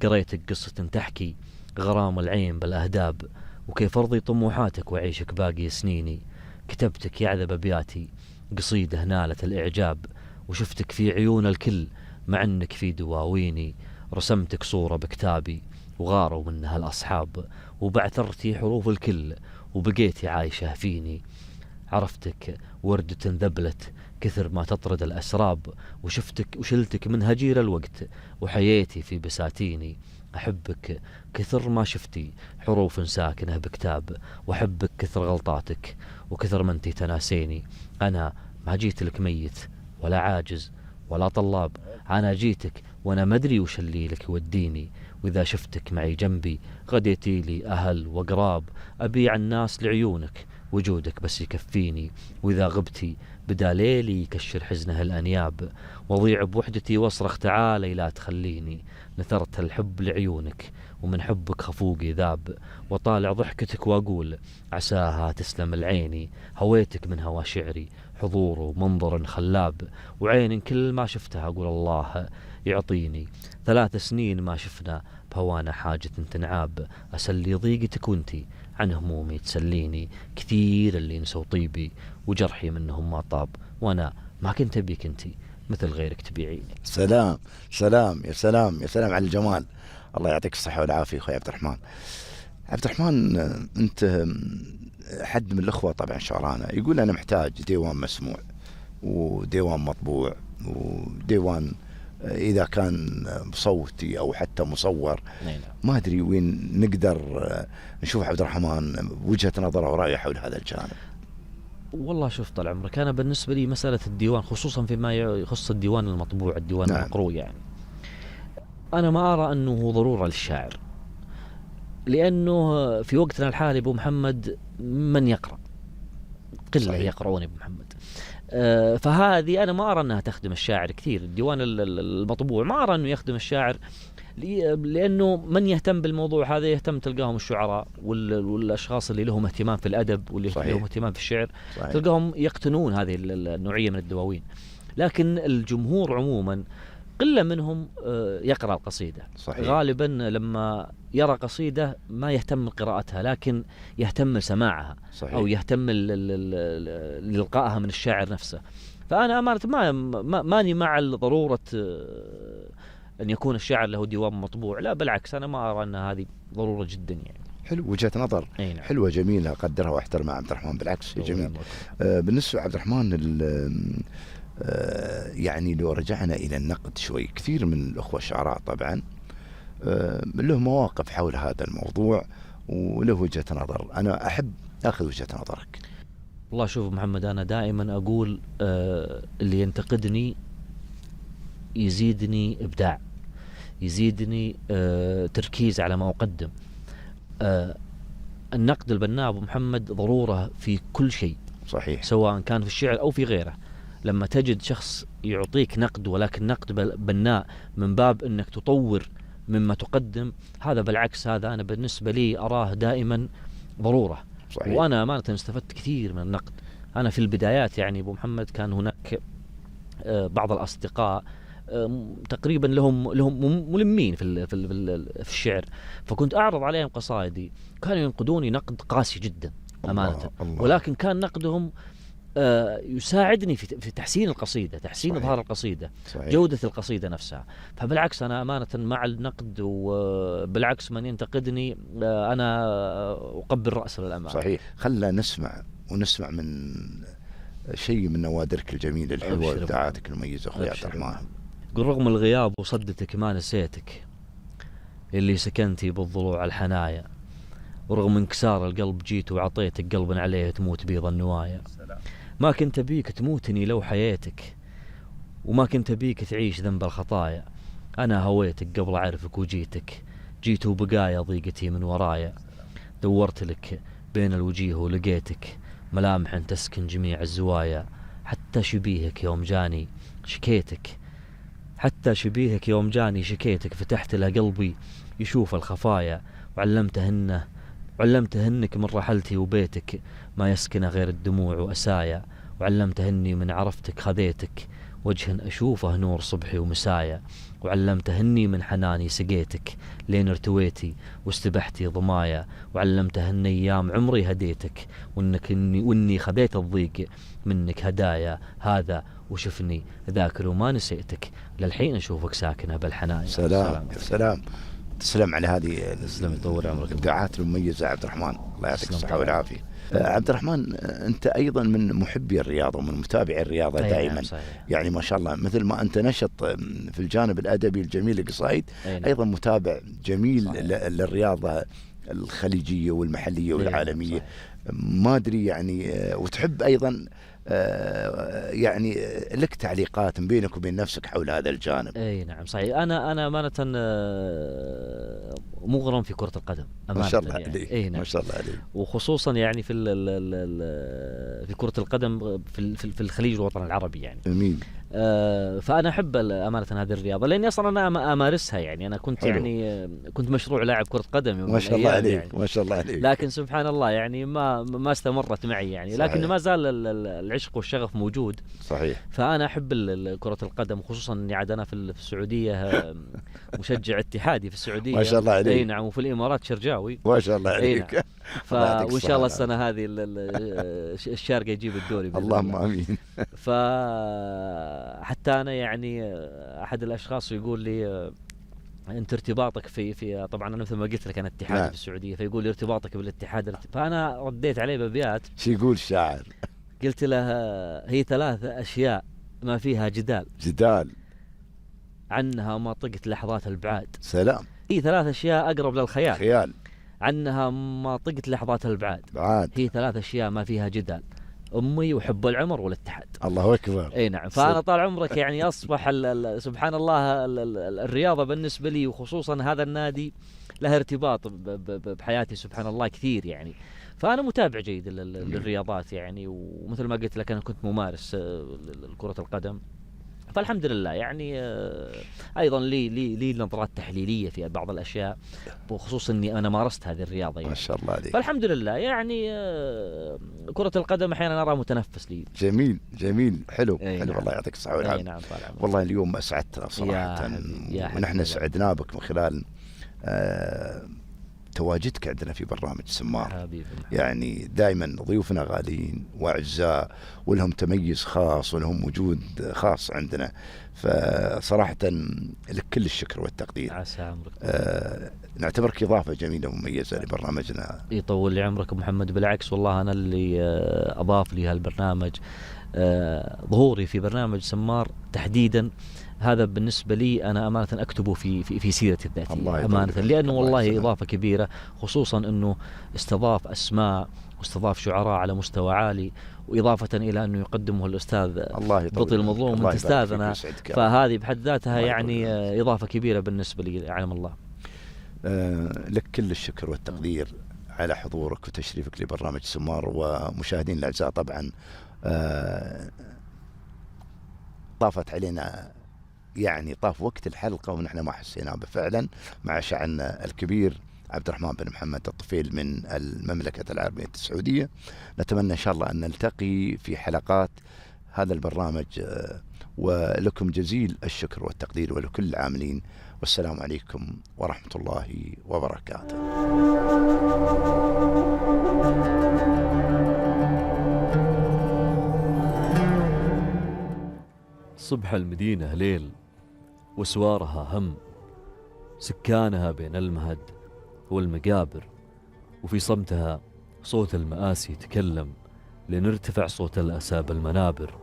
قريتك قصة تحكي غرام العين بالأهداب، وكيف أرضي طموحاتك وعيشك باقي سنيني، كتبتك يعذب أبياتي قصيدة نالت الإعجاب، وشفتك في عيون الكل مع أنك في دواويني، رسمتك صورة بكتابي وغاروا منها الأصحاب، وبعثرتي حروف الكل وبقيتي عايشة فيني، عرفتك وردة ذبلت كثر ما تطرد الأسراب، وشفتك وشلتك من هجير الوقت وحياتي في بساتيني، أحبك كثر ما شفتي حروف ساكنة بكتاب، وأحبك كثر غلطاتك وكثر ما انتي تناسيني، أنا ما جيت لك ميت ولا عاجز ولا طلاب، أنا جيتك وأنا مدري وش اللي لك وديني، وإذا شفتك معي جنبي غديتي لي أهل وقراب، أبيع الناس لعيونك وجودك بس يكفيني، وإذا غبتي بدا ليلي يكشر حزنه الأنياب، وضيع بوحدتي واصرخ تعالي لا تخليني، نثرت الحب لعيونك ومن حبك خفوقي ذاب، وطالع ضحكتك وأقول عساها تسلم العيني، هويتك من هوا شعري حضور ومنظر خلاب، وعين كل ما شفتها أقول الله يعطيني، 3 سنين ما شفنا بهوانا حاجة تنعاب، أسلي ضيقتك وانتي عن همومي تسليني، كثير اللي نسوا طيبي وجرحي منهم ما طاب، وأنا ما كنت أبيك انتي مثل غيرك تبيعيني. سلام سلام يا سلام يا سلام على الجمال. الله يعطيك الصحة والعافية أخوي عبد الرحمن. عبد الرحمن، أنت حد من الأخوة طبعا شعرانا يقول أنا محتاج ديوان مسموع وديوان مطبوع وديوان إذا كان صوتي أو حتى مصور، ما أدري وين نقدر نشوف عبد الرحمن وجهة نظره ورأيه حول هذا الجانب. والله شوف طال عمرك، أنا بالنسبة لي مسألة الديوان خصوصا فيما يخص الديوان المطبوع الديوان المقروء، يعني أنا ما أرى أنه ضرورة للشاعر، لأنه في وقتنا الحالي أبو محمد من يقرأ قلة يقرؤون أبو محمد، فهذه أنا ما أرى أنها تخدم الشاعر كثير. الديوان المطبوع ما أرى أنه يخدم الشاعر، لأنه من يهتم بالموضوع هذا يهتم تلقاهم الشعراء والأشخاص اللي لهم اهتمام في الأدب واللي لهم اهتمام في الشعر، تلقاهم يقتنون هذه النوعية من الدواوين، لكن الجمهور عموما قلة منهم يقرأ القصيدة. صحيح. غالبا لما يرى قصيدة ما يهتم قراءتها لكن يهتم سماعها. صحيح. أو يهتم للقائها من الشاعر نفسه. فأنا أمانة ماني مع ضرورة أن يكون الشاعر له ديوان مطبوع، لا بالعكس، أنا ما أرى أن هذه ضرورة جدا يعني. حلو، وجهة نظر حلوة جميلة أقدرها وأحترمها عبد الرحمن، بالعكس جميل. بالنسبة عبد الرحمن يعني لو رجعنا إلى النقد شوي، كثير من الأخوة الشعراء طبعا له مواقف حول هذا الموضوع وله وجهة نظر، أنا أحب أخذ وجهة نظرك. والله شوف محمد، أنا دائما أقول اللي ينتقدني يزيدني إبداع، يزيدني تركيز على ما أقدم. النقد البناء أبو محمد ضرورة في كل شيء. صحيح. سواء كان في الشعر أو في غيره. لما تجد شخص يعطيك نقد ولكن نقد بناء من باب أنك تطور مما تقدم، هذا بالعكس، هذا أنا بالنسبة لي أراه دائما ضرورة. صحيح. وأنا أمانة استفدت كثير من النقد. أنا في البدايات يعني أبو محمد كان هناك بعض الأصدقاء تقريبا لهم ملمين في الشعر، فكنت أعرض عليهم قصائدي، كانوا ينقدوني نقد قاسي جدا أمانة. الله. ولكن كان نقدهم يساعدني في تحسين القصيدة، تحسين إظهار القصيدة، صحيح. جودة القصيدة نفسها. فبالعكس أنا أمانة مع النقد، وبالعكس من ينتقدني أنا أقبل رأسه للأمانة. صحيح. خلنا نسمع من شيء من نوادرك الجميلة الحلوة وإبداعاتك المميزة أخوي عبد الرحمن. قل رغم الغياب وصدتك ما نسيتك، اللي سكنتي بالضلوع الحنايا، ورغم انكسار القلب جيت وعطيتك قلبا عليه تموت بيض النوايا. ما كنت بيك تموتني لو حياتك، وما كنت بيك تعيش ذنب الخطايا. أنا هويتك قبل أعرفك وجيتك، جيت وبقايا ضيقتي من ورايا. دورت لك بين الوجيه ولقيتك، ملامح تسكن جميع الزوايا. حتى شبيهك يوم جاني شكيتك، حتى شبيهك يوم جاني شكيتك. فتحت له قلبي يشوف الخفايا، وعلمته انك من رحلتي وبيتك ما يسكن غير الدموع وأسايا. وعلمته اني من عرفتك خذيتك، وجه اشوفه نور صبحي ومسايا. وعلمته اني من حناني سقيتك، لين ارتويتي واستبحتي ضمايا. وعلمته ان ايام عمري هديتك، واني خذيت الضيق منك هدايا. هذا وشفني ذاكر وما نسيتك، للحين اشوفك ساكنه بالحنايا. سلام سلام. تسلم على هذه يطول عمرك الابداعات المميزه عبد الرحمن، الله يعطيك الصحه والعافيه. عبد الرحمن، انت ايضا من محبي الرياضه ومن متابعي الرياضه دائما. يعني ما شاء الله، مثل ما انت نشط في الجانب الادبي الجميل القصايد، ايضا متابع جميل للرياضه الخليجيه والمحليه والعالميه. ما ادري يعني، وتحب ايضا يعني لك تعليقات بينك وبين نفسك حول هذا الجانب. اي نعم صحيح. انا امانه مغرم في كرة القدم ما شاء الله عليك. نعم. ما شاء الله عليك. وخصوصا يعني في كرة القدم في الخليج والوطن العربي يعني. جميل. فانا احب امانه هذه الرياضه، لاني اصلا انا امارسها يعني. انا كنت حلو. يعني كنت مشروع لاعب كرة قدم ما شاء الله عليك يعني. ما شاء الله عليك. لكن سبحان الله يعني ما استمرت معي يعني. صحيح. لكن ما زال العشق والشغف موجود. صحيح. فانا احب كرة القدم، خصوصا اني عاد انا في السعوديه مشجع اتحادي في السعوديه. ما شاء الله عليك. اي نعم. وفي الامارات شرجاوي. ما شاء الله عليك. نعم. وان شاء الله السنه هذه الشارقه يجيب الدوري اللهم امين. حتى انا يعني احد الاشخاص يقول لي انت ارتباطك في طبعا انا مثل ما قلت لك انا اتحادي. نعم. في السعوديه، فيقول لي ارتباطك بالاتحاد. فانا رديت عليه بابيات. شو يقول الشاعر؟ قلت له هي 3 أشياء ما فيها جدال عنها ما طقت لحظات البعاد. سلام. هي 3 أشياء اقرب للخيال. خيال. عنها ما طقت لحظات البعاد. هي 3 أشياء ما فيها جدال: أمي وحب العمر والاتحاد. الله أكبر. اي نعم. فأنا طال عمرك يعني أصبح سبحان الله الرياضة بالنسبة لي، وخصوصا هذا النادي له ارتباط بحياتي سبحان الله كثير يعني. فأنا متابع جيد للرياضات يعني. ومثل ما قلت لك أنا كنت ممارس كرة القدم، فالحمد لله يعني. أيضا لي نظرات تحليلية في بعض الأشياء، وخصوصا أني أنا مارست هذه الرياضة يعني. ما شاء الله عليك. فالحمد لله يعني. كرة القدم أحيانا أرى متنفس لي. جميل جميل. حلو حلو. نعم. الله يعطيك الصحة والعافية. نعم. والله اليوم أسعدتنا صراحة، ونحن سعدنا بك من خلال تواجدك عندنا في برنامج سمار. يعني دائما ضيوفنا غاليين واعزاء، ولهم تميز خاص ولهم وجود خاص عندنا. فصراحة لك كل الشكر والتقدير. عسى عمرك. نعتبرك إضافة جميلة ومميزة لبرنامجنا. يطول لي عمرك محمد. بالعكس والله أنا اللي أضاف لي هالبرنامج ظهوري في برنامج سمار تحديدا. هذا بالنسبة لي أنا أمانة أكتبه في سيرتي الذاتية أمانة، لأنه والله إضافة كبيرة، خصوصا أنه استضاف أسماء واستضاف شعراء على مستوى عالي، وإضافة إلى أنه يقدمه الأستاذ بطل المظلوم من أستاذنا. فهذه بحد ذاتها يعني إضافة كبيرة بالنسبة لي. علم الله. لك كل الشكر والتقدير على حضورك وتشريفك لبرنامج سمار. ومشاهدين الأعزاء طبعا طافت علينا يعني طاف وقت الحلقة ونحن ما حسينا فعلا مع شاعرنا الكبير عبد الرحمن بن محمد الطفيل من المملكة العربية السعودية. نتمنى إن شاء الله أن نلتقي في حلقات هذا البرنامج، ولكم جزيل الشكر والتقدير ولكل العاملين. والسلام عليكم ورحمة الله وبركاته. صبح المدينة ليل وسوارها هم، سكانها بين المهد والمقابر، وفي صمتها صوت المآسي يتكلم، لين ارتفع صوت الأسى بالمنابر.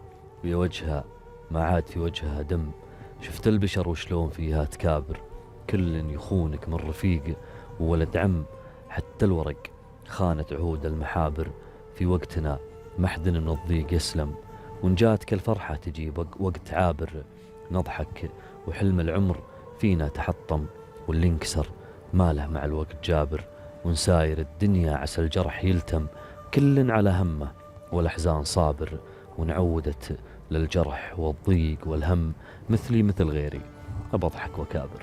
ويا وجهها ما عاد في وجهها دم، شفت البشر وشلون فيها تكابر. كل يخونك من رفيق وولد عم، حتى الورق خانت عهود المحابر. في وقتنا محد من الضيق يسلم، وإن جاتك الفرحة تجي وقت عابر. نضحك وحلم العمر فينا تحطم، واللي انكسر ماله مع الوقت جابر. ونساير الدنيا عسى الجرح يلتم، كل على همه والأحزان صابر. ونعودت للجرح والضيق والهم، مثلي مثل غيري أبضحك وكابر.